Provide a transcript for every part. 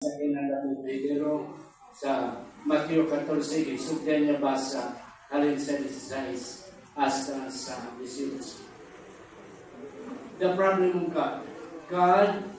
Sa kinalaman Pedro sa Matthew 14, isugdan niya ba sa halin sa 16 hasta sa 18. The problem of God,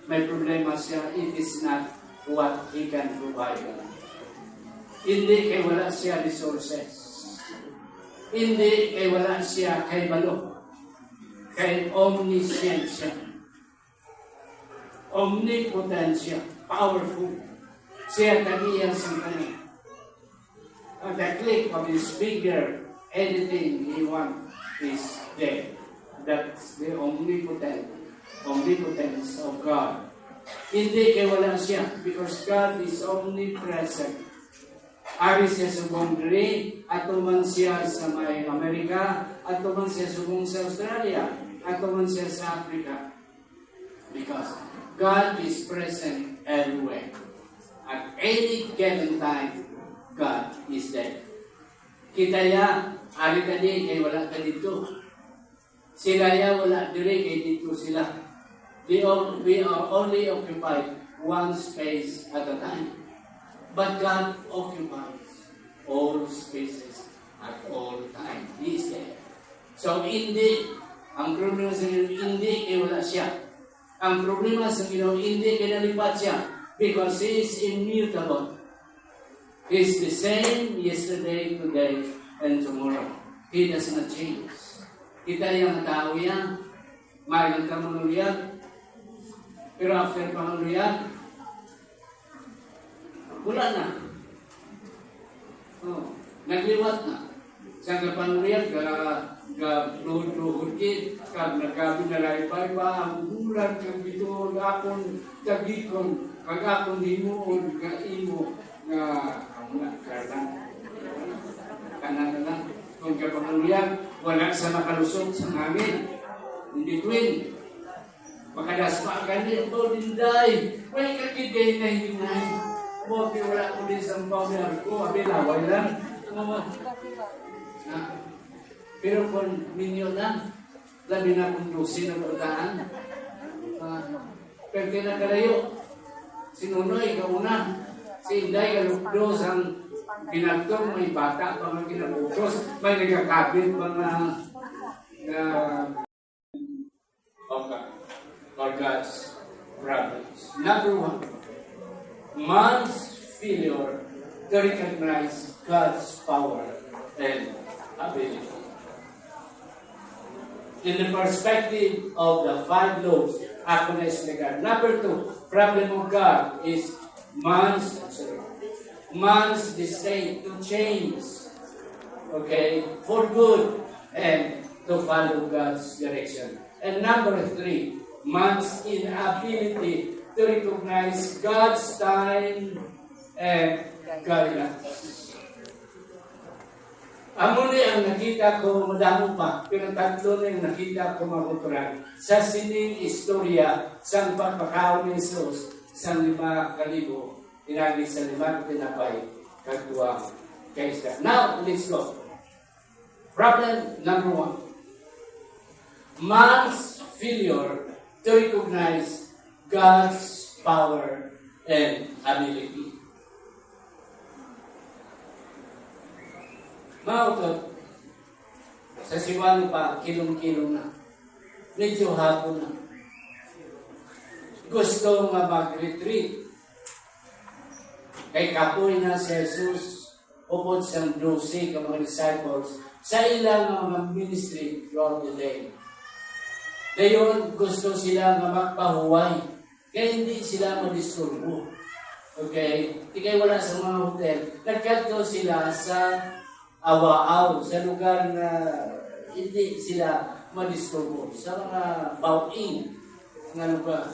may problema siya, it is not what He can provide. Hindi kay wala siya resources. Hindi kay wala siya kay balo. Kay omniscient siya. Omnipotent siya. Powerful. Siya kaniyang sangkani. At the click of his finger, anything he wants is there. That's the omnipotence of God. Hindi kay wala siya because God is omnipresent. Ari siya sa buong diri, atuman siya sa may Amerika, atuman siya sa buong sa Australia, atuman siya sa Africa. Because God is present everywhere. At any given time, God is there. Kita ya, ari tadi kay wala ka dito. Sila ya wala diri kay dito sila. We are only occupied one space at a time. But God occupies all spaces at all time. He is there. So hindi, ang problema sa Ginoo, hindi kay wala siya. Ang problema sa Ginoo, hindi kay nalipat siya. Because He is immutable. He is the same yesterday, today, and tomorrow. He does not change. Kita yung tao yan, mayroon ka manuliyag, pero after pangaluyag, wala na. Oh, nagliwat na. Sa pangaluyag, luhod-luhod kit, kag nagkabinalay-pay pa, ang bulan, kag ito, akong tagikon, kag akong himuon, kag imo, kanan lang. Kung kapangaluyag, wala sa makalusot sa hangin. In between, makadasma ka din, ito dinday. May kakigay na hinay. Buti wala ko din sa mpaw ko, abilaway lang. Pero kung minyo lang, labi na kung dosi na pagdaan. Pero kinakalayo, sinunoy, kauna. Si Inday, kalukdos ang pinagtong, may bata pa mga kinabutos, may nagkakabit mga or God's problems. Number one, man's failure to recognize God's power and ability. In the perspective of the five laws, acknowledge God. Number two, problem of God is man's desire to change, okay, for good and to follow God's direction. And number three, man's inability to recognize God's time and guidance. Amo ni ang nakita ko, madamo pa, pero tatlo na yung nakita ko makuturan. Sa sining istorya, sa pagpakaw ni Jesus, sa 5,000, inagi sa 5 tinapay, kagduwa, kaisa. Now, let's go. Problem number one. Man's failure to recognize God's power and ability. Mautot, sa siwano pa, kilong-kilong na. Medyo hapon na. Gusto nga mag-retreat. Kay kapoy na si Jesus, upod sa 12 ka mga disciples, sa ilang mga ministry throughout the day. Dayon, gusto sila nga magpahuway. Kaya hindi sila madisturbo. Okay? Kaya wala sa mga hotel. Nagkadto sila sa Awaaw, sa lugar na hindi sila madisturbo. Sa mga bawin na lugar.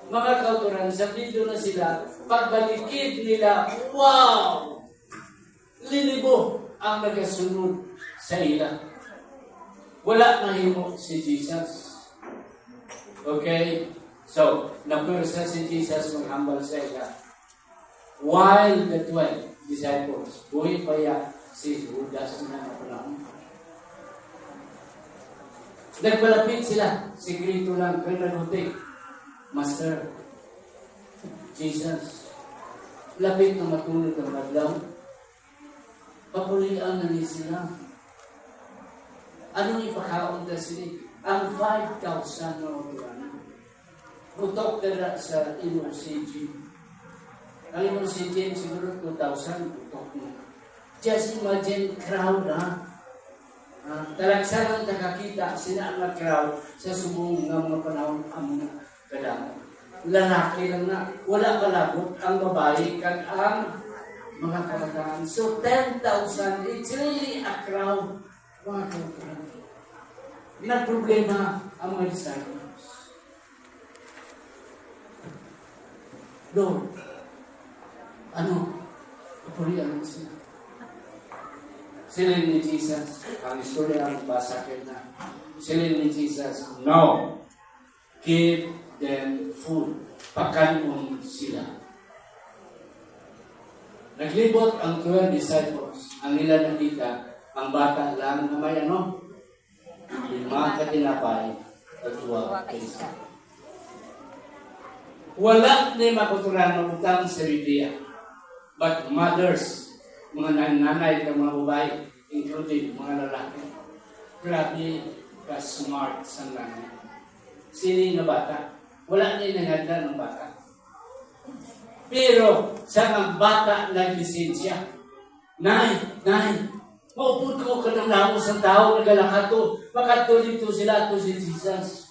Mga kauturan, sa video na sila, pagbalikid nila, wow! Linibo ang nagasunod sa ila. Wala na himo si Jesus. Okay? So, napursa si Jesus maghambal sa ila. While the 12 disciples, buhay pa yan, si Judas na napalang. Nagpalapit sila, sigrito lang, pero nagutik. Master, Jesus. Lapit na matulog ang adlaw. Papulian na ni sila. Anong ipakaon na sila? Ang 5,000 na oturan. Butok na sa IMOCG. Ang IMOCG siguro 2,000 butok na. Just imagine crowd, ha? Talagsan ang nakakita, sila ang crowd sa subong ng mga panahon ang mga kadamo. Lalaki lang na, wala palabot ang babae kag ang mga kabataan. So 10,000, it's really a crowd. Mga kabataan. Nagproblema ang mga disciples. Lord, papurihan mo sila. Sila ni Jesus, ang istorya ang basakin na, sila ni Jesus, no, give them food. Pakanon sila. Naglibot ang 12 disciples. Ang nila nakita, ang bata lang na may 5 katinapay at 2 isa. Wala ni makuturan magutang sa Biblia. But mothers, mga nanay ng mga babae, including mga lalaki, grabe ka-smart sa nanay. Sini na bata. Wala na inahanda ng bata. Pero sa mga bata nag-lisensya, Nay, maupod ko ka ng lamo sa tao na galakato, makatuloy to sila to si Jesus.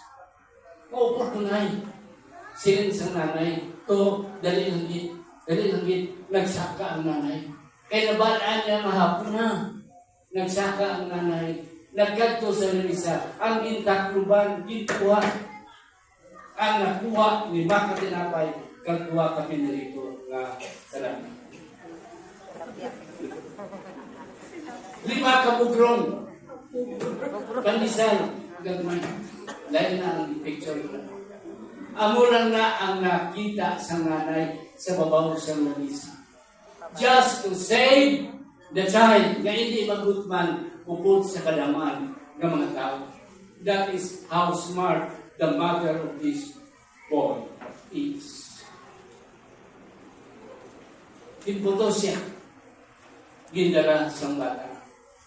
Maupod ko, Nay. Silin sa nanay, to, dali langgit, nagsaka ang nanay. Kaya nabalaan niya mahapon na. Nagsaka ang nanay. Nagkadto sa lamisa. Ang gintakluban, gintuwa. Ang nakuha ni Baka Tinapay, kagtuwa ka pinarito nga salamin. 5 kabugrong. Pandisal. Gagmay. Dahil na ang picture ko. Amo lang na ang nakita sa nanay sa babaw sa lamisa. Just to save the child na hindi magutman upod sa kalaman ng mga tao. That is how smart the mother of this boy is. Tinputo siya. Gindala sa bata.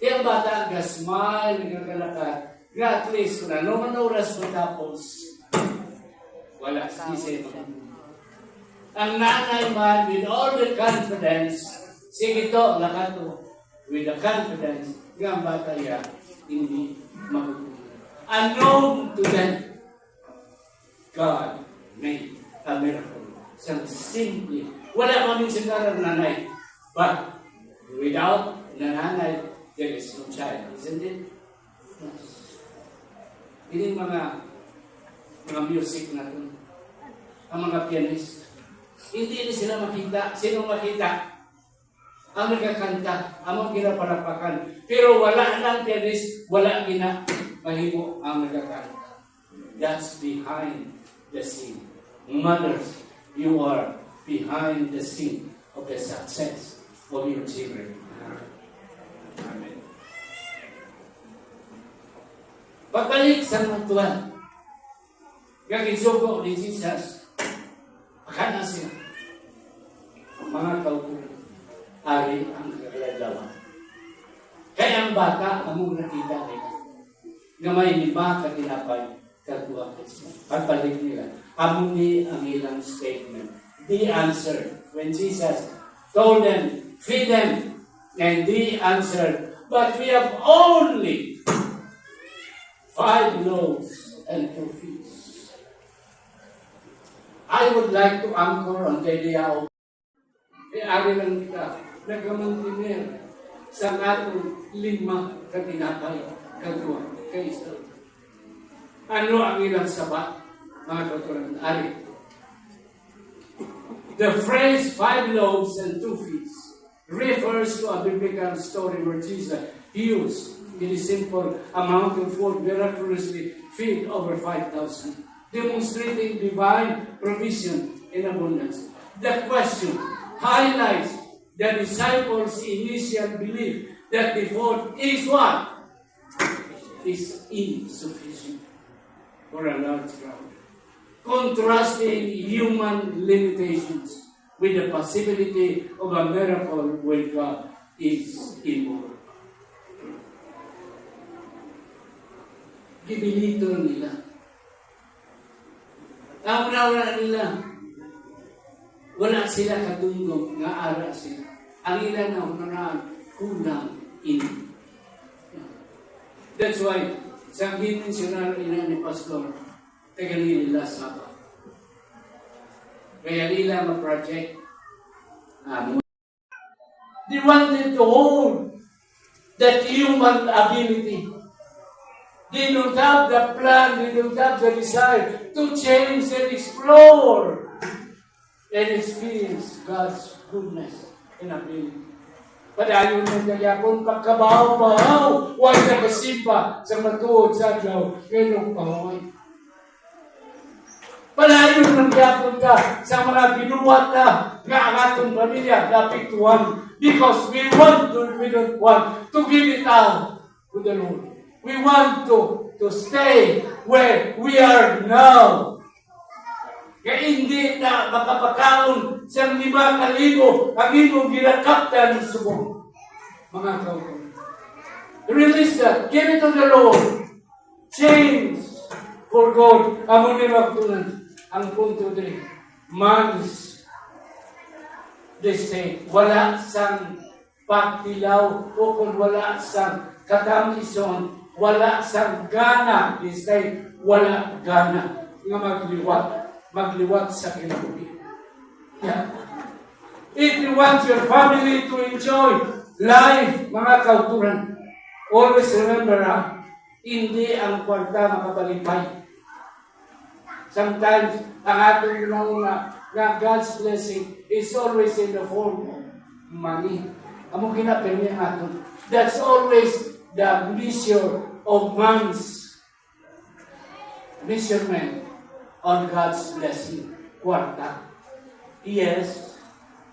Yung bata, gasmay, nagkakalakat. At least, kung ano man oras matapos, wala. Hindi siya. Ang nanay man, with all the confidence, sige to, lakato, with the confidence, yung bata yan, hindi makukuha. Unknown to them, God made a miracle. So simply, wala kaming sigara nanay. But without nanay, there is no child. Isn't it? Yes. Ini mga music na ito. Ang mga pianist. Hindi sila makita. Sino makita? Ang nagkakanta. Ang ginaparapakan. Pero wala lang pianist. Wala mahimo ang nagkakanta. That's behind the scene. Mothers, you are behind the scene of the success of your children. Amen. Pagbalik sa mga tuwan, gagisugo ni Jesus, akala sila, mga kautulan, ari ang kakaladawan. Kaya ang bata, among nakita nila, na may 5 katinapay, kagwa kasi. Pagbalik nila, among ni ang ilang statement. The answer, when Jesus told them, feed them, and they answered, but we have only 5 loaves and 2 fish. I would like to anchor on the idea of ari lang kita, nagkamantinir sa atong 5 katinapay, kagwa, kaisa. Ano ang ilang sabat, mga katulang ari? The phrase 5 loaves and 2 fish refers to a biblical story where Jesus used in a simple amount of food miraculously feed over 5,000, demonstrating divine provision in abundance. The question highlights the disciples' initial belief that the food is what? Is insufficient for a large crowd. contrasting human limitations with the possibility of a miracle when God is involved. Gibilito nila. Ang una nila, wala sila kadungog nga ara sila. Ang ilan na unaraan, kulang ini. That's why, sa gininsyonal ina ni Pastor, tagali nila Sabbath. Kaya nila mag-project, they wanted to hold that human ability. They don't have the plan, they don't have the desire to change and explore and experience God's goodness and ability. Padayon ng kayapon, pagkabahaw-bahaw, huwag na kasimpa sa matuod sa adlaw, kayong pahuay. Padayon ng kayapon ka sa mga binuwat na ang atong pamilya, napiktuan, because we don't want to give it out to the Lord. We want to stay where we are now. Kaya hindi na makapakaon sa 5,000 ang imong ginakaptan ng subong. Mga kaukulan. Release that. Give it to the Lord. Change for God. Amo ni magtunan. Ang punto 3. Man's mistake. Wala sang pagtilaw o kung wala sang katamison, wala sang gana. Mistake. Wala gana. Nga magliwat sa kinabuhi. Yeah. If you want your family to enjoy life, mga kauturan, always remember, hindi ang kwarta makapalipay. Sometimes, ang atong nauna na God's blessing is always in the form of money. Amo kinapirmi ang aton. That's always the measure of man's measurement on God's blessing. Kwarta. Yes,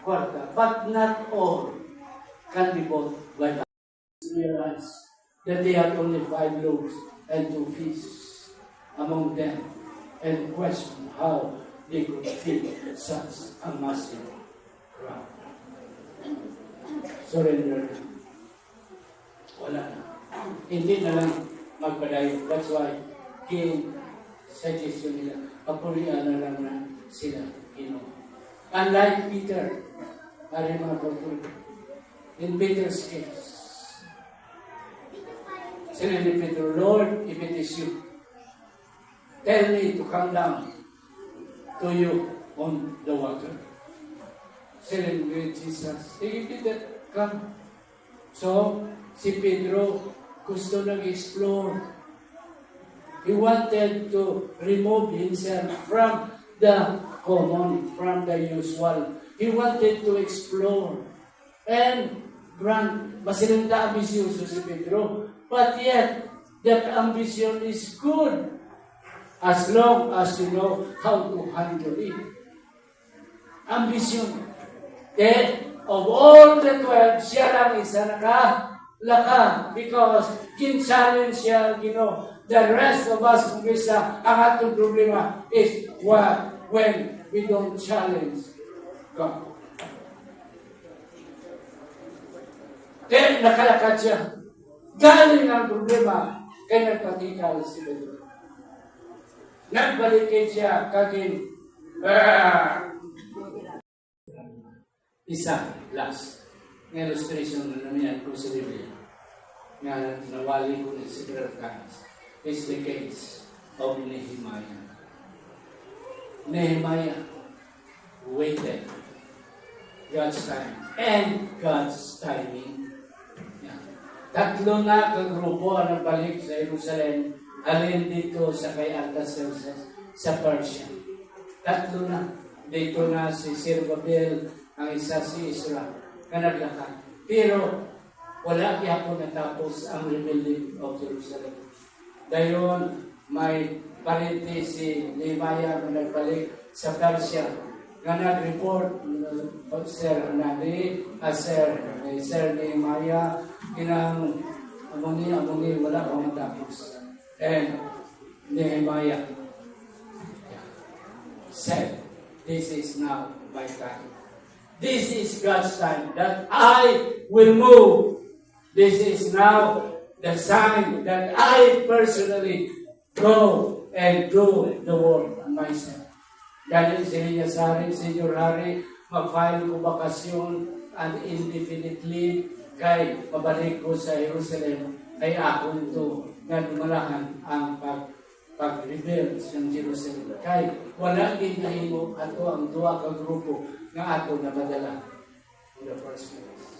kwarta. But not all can be bought by God. Realize that they had only 5 loaves and 2 fishes among them, and question how they could feed such a massive crowd. Surrender. Wala na. Hindi na lang magpadayo. That's why King suggestion nila, papurian na lang na sila, Unlike Peter, ari mga kapatid, in Peter's case, sila ni Peter, Lord, if it is you, tell me to come down to you on the water. Sila ni Jesus, sige Peter, come. So, si Pedro gusto nag-explore. He wanted to remove himself from the common, from the usual. He wanted to explore. And masilinda ambisyoso si Pedro. But yet, that ambition is good as long as you know how to handle it. Ambition. Then, of all the 12, siya lang isa nakalaka because kin-challenge siya, the rest of us, kung isa, ang atong problema is when we don't challenge God. Then, nakalakad siya. Galing ang problema, kaya nagpatikal si Pedro. Nagbalikin siya, kagin, isa, last, ng illustration na namin ko sa Biblia, nga nawali ko ng several times, is the case of Nehemiah. Nehemiah waited God's time and God's timing. Yeah. 3 na kagrupo ang nagbalik sa Jerusalem, alin dito sa kay Artaxerxes sa Persia. 3 na. Dito na si Zerubbabel, ang isa si Isra, na naglakad. Pero wala yapon natapos ang rebuilding of Jerusalem. Dayon, may parente si Nehemiah na nagbalik sa Persia, na nag-report, Sir Nehemiah, amuni, wala akong matapos. And Nehemiah, said, this is now my time. This is God's time that I will move. This is now the sign that I personally go and do the work myself. Dahil si Hari, Senior Hari, mag-file ko bakasyon and indefinite leave kay mabalik ko sa Jerusalem kay ako ito nga dumalahan ang pag-rebuild ng Jerusalem. Kay wala ginahimo ato ang duha ka grupo nga ato napadala in the first place.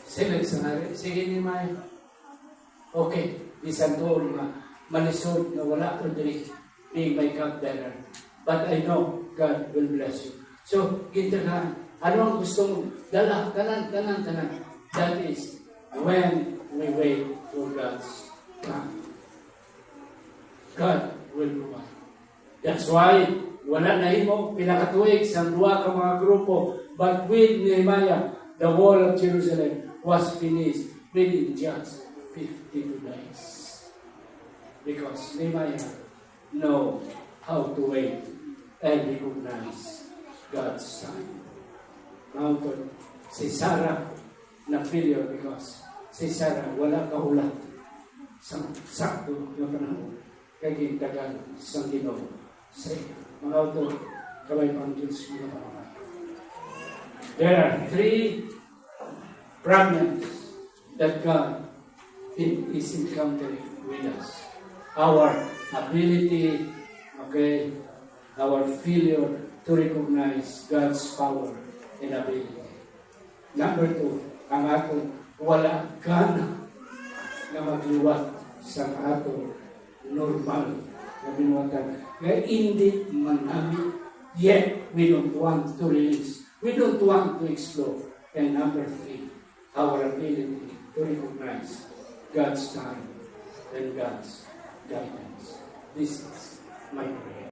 Sige ni May. Okay, bisan doon nga malisod na wala ko diri being my cupbearer. But I know God will bless you. So, kita na, ano ang gusto mo? Dala, tanan. That is when we wait for God's time. God will provide. That's why, wala na himo, pinakatuig sa dua ka mga grupo. But with Nehemiah, the wall of Jerusalem was finished within just 52 days. Because Nehemiah know how to wait and recognize God's time. Mountain, si Sarah na failure because si Sarah wala kahulat sa sakto na panahon. Kaya gintagal sa Ginoo sa mga auto, kaway pang Diyos mga panahon. There are 3 problems that God is encountering with us. Our ability, okay, our failure to recognize God's power and ability. Number 2, ang atong wala gana na magliwat sa atong normal na binuwatan. Kaya hindi man namin, yet we don't want to release. We don't want to explore. And number 3, our ability to recognize God's time and God's guidance. This is my prayer.